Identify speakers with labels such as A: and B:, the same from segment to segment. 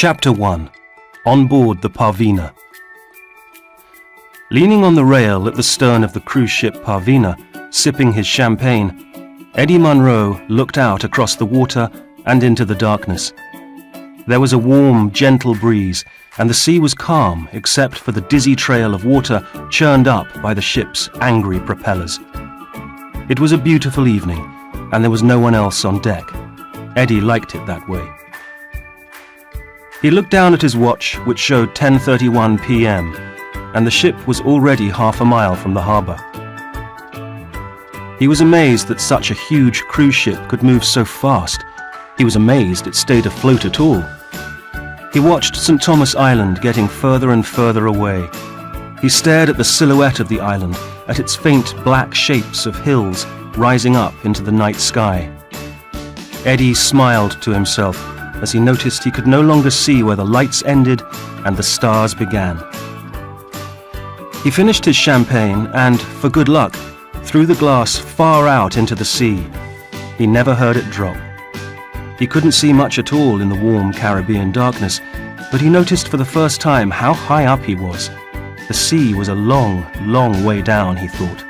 A: Chapter 1. On board the Parveena. Leaning on the rail at the stern of the cruise ship Parveena, sipping his champagne, Eddie Munro looked out across the water and into the darkness. There was a warm, gentle breeze, and the sea was calm except for the dizzy trail of water churned up by the ship's angry propellers. It was a beautiful evening, and there was no one else on deck. Eddie liked it that way. He looked down at his watch, which showed 10:31 p.m., and the ship was already half a mile from the harbour. He was amazed that such a huge cruise ship could move so fast. He was amazed it stayed afloat at all. He watched St. Thomas Island getting further and further away. He stared at the silhouette of the island, at its faint black shapes of hills rising up into the night sky. Eddie smiled to himself as he noticed he could no longer see where the lights ended and the stars began. He finished his champagne and, for good luck, threw the glass far out into the sea. He never heard it drop. He couldn't see much at all in the warm Caribbean darkness, but he noticed for the first time how high up he was. The sea was a long, long way down, he thought.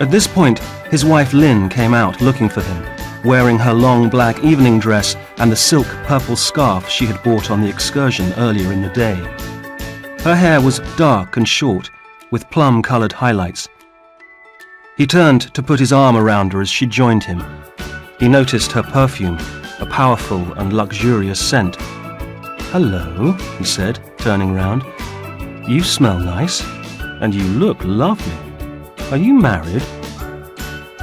A: At this point, his wife Lynn came out looking for him, wearing her long black evening dress and the silk purple scarf she had bought on the excursion earlier in the day. Her hair was dark and short, with plum-coloured highlights. He turned to put his arm around her as she joined him. He noticed her perfume, a powerful and luxurious scent. "Hello," he said, turning round. "You smell nice, and you look lovely. Are you married?"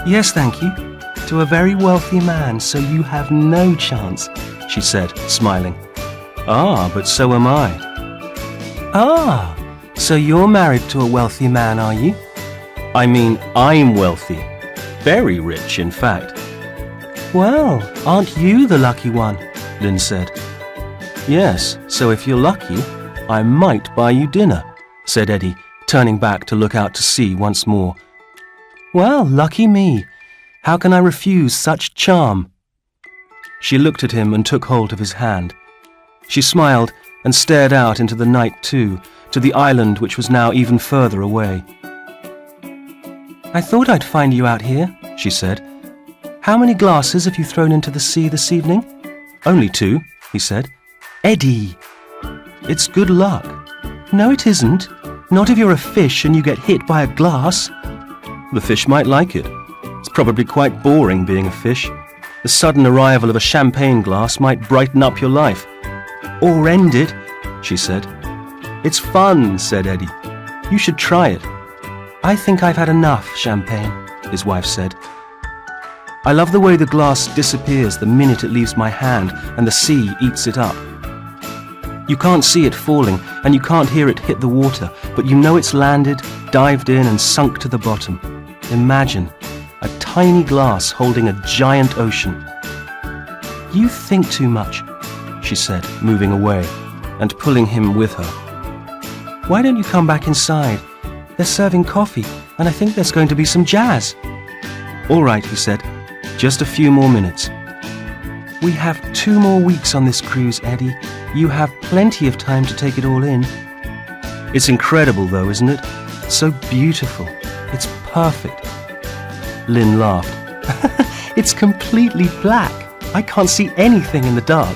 A: "Yes, thank you. To a very wealthy man, so you have no chance," she said, smiling. "Ah, but so am I." "Ah, so you're married to a wealthy man, are you?" "I mean, I'm wealthy. Very rich, in fact." "Well, aren't you the lucky one?" Lynn said. "Yes, so if you're lucky, I might buy you dinner," said Eddie, turning back to look out to sea once more. "Well, lucky me. How can I refuse such charm?" She looked at him and took hold of his hand. She smiled and stared out into the night too, to the island which was now even further away. "I thought I'd find you out here," she said. "How many glasses have you thrown into the sea this evening?" "Only 2, he said. "Eddie!" "It's good luck." "No, it isn't. Not if you're a fish and you get hit by a glass." "The fish might like it. It's probably quite boring being a fish. The sudden arrival of a champagne glass might brighten up your life." "Or end it," she said. "It's fun," said Eddie. "You should try it." "I think I've had enough champagne," his wife said. "I love the way the glass disappears the minute it leaves my hand and the sea eats it up. You can't see it falling and you can't hear it hit the water, but you know it's landed, dived in and sunk to the bottom. Imagine a tiny glass holding a giant ocean." "You think too much," she said, moving away and pulling him with her. "Why don't you come back inside? They're serving coffee, and I think there's going to be some jazz." "All right," he said. "Just a few more minutes." "We have 2 more weeks on this cruise, Eddie. You have plenty of time to take it all in." "It's incredible, though, isn't it? So beautiful. It's perfect." Lynn laughed. "It's completely black. I can't see anything in the dark."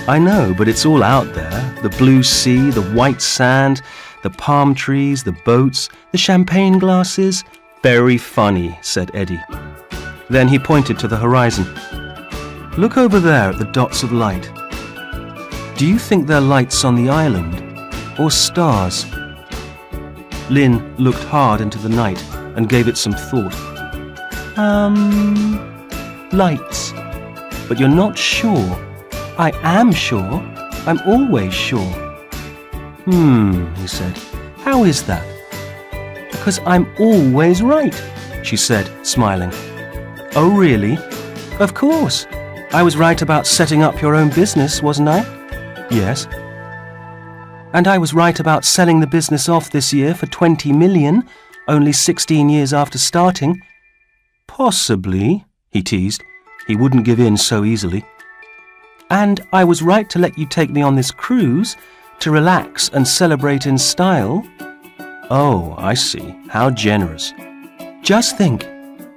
A: "I know, but it's all out there. The blue sea, the white sand, the palm trees, the boats, the champagne glasses." "Very funny," said Eddie. Then he pointed to the horizon. "Look over there at the dots of light. Do you think they're lights on the island, or stars?" Lynn looked hard into the night and gave it some thought. Lights. But you're not sure." "I am sure. I'm always sure." He said. "How is that?" "Because I'm always right," she said, smiling. "Oh, really?" "Of course. I was right about setting up your own business, wasn't I?" "Yes." "And I was right about selling the business off this year for 20 million, only 16 years after starting." "Possibly," he teased. He wouldn't give in so easily. And I was right to let you take me on this cruise, to relax and celebrate in style. Oh, I see. How generous. Just think,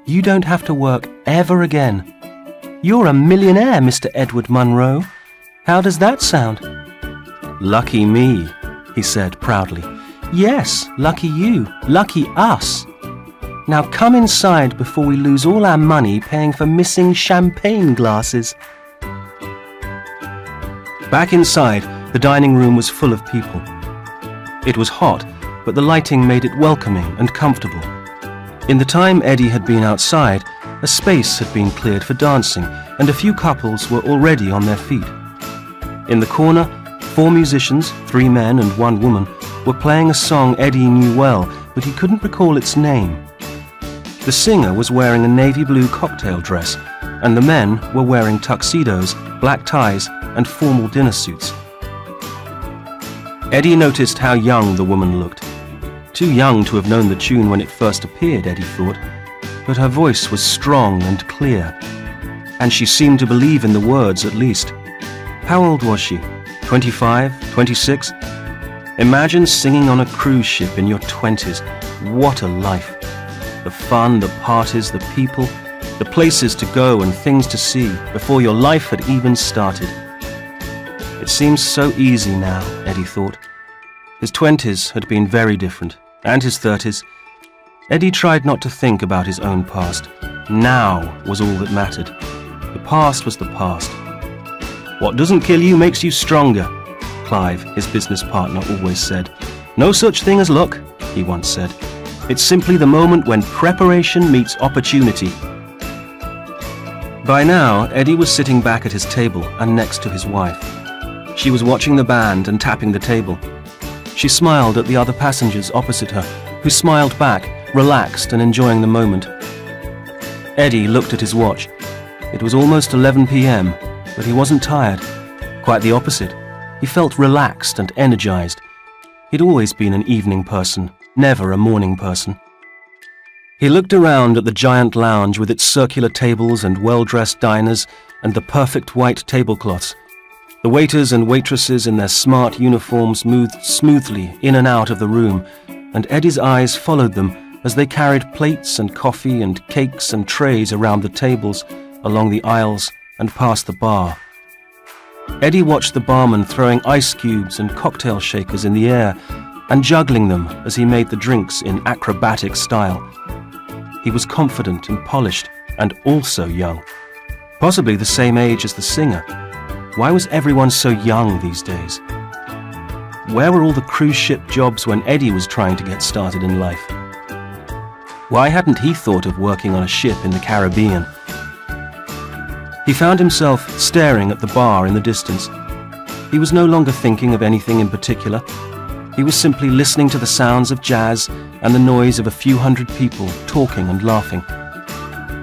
A: you don't have to work ever again. You're a millionaire, Mr. Edward Munro. How does that sound? Lucky me, he said proudly. Yes, lucky you, lucky us. Now come inside before we lose all our money paying for missing champagne glasses. Back inside, the dining room was full of people. It was hot, but the lighting made it welcoming and comfortable. In the time Eddie had been outside, a space had been cleared for dancing, and a few couples were already on their feet. In the corner, 4 musicians, 3 men and 1 woman, were playing a song Eddie knew well, but he couldn't recall its name. The singer was wearing a navy blue cocktail dress, and the men were wearing tuxedos, black ties, and formal dinner suits. Eddie noticed how young the woman looked. Too young to have known the tune when it first appeared, Eddie thought, but her voice was strong and clear, and she seemed to believe in the words at least. How old was she? 25, 26? Imagine singing on a cruise ship in your 20s. What a life! The fun, the parties, the people, the places to go and things to see before your life had even started. It seems so easy now, Eddie thought. His 20s had been very different, and his 30s. Eddie tried not to think about his own past. Now was all that mattered. The past was the past. What doesn't kill you makes you stronger, Clive, his business partner, always said. No such thing as luck, he once said. It's simply the moment when preparation meets opportunity. By now, Eddie was sitting back at his table and next to his wife. She was watching the band and tapping the table. She smiled at the other passengers opposite her, who smiled back, relaxed and enjoying the moment. Eddie looked at his watch. It was almost 11 p.m., but he wasn't tired. Quite the opposite. He felt relaxed and energized. He'd always been an evening person, never a morning person. He looked around at the giant lounge with its circular tables and well-dressed diners and the perfect white tablecloths. The waiters and waitresses in their smart uniforms moved smoothly in and out of the room, and Eddie's eyes followed them as they carried plates and coffee and cakes and trays around the tables, along the aisles and past the bar. Eddie watched the barman throwing ice cubes and cocktail shakers in the air and juggling them as he made the drinks in acrobatic style. He was confident and polished and also young, possibly the same age as the singer. Why was everyone so young these days? Where were all the cruise ship jobs when Eddie was trying to get started in life? Why hadn't he thought of working on a ship in the Caribbean? He found himself staring at the bar in the distance. He was no longer thinking of anything in particular. He was simply listening to the sounds of jazz and the noise of a few hundred people talking and laughing.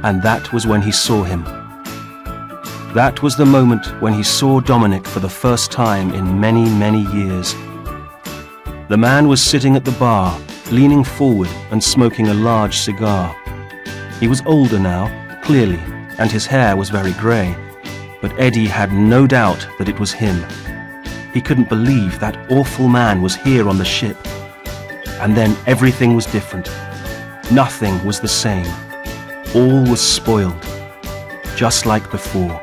A: And that was when he saw him. That was the moment when he saw Dominic for the first time in many, many years. The man was sitting at the bar, leaning forward and smoking a large cigar. He was older now, clearly, and his hair was very grey, but Eddie had no doubt that it was him. He couldn't believe that awful man was here on the ship. And then everything was different. Nothing was the same. All was spoiled, just like before.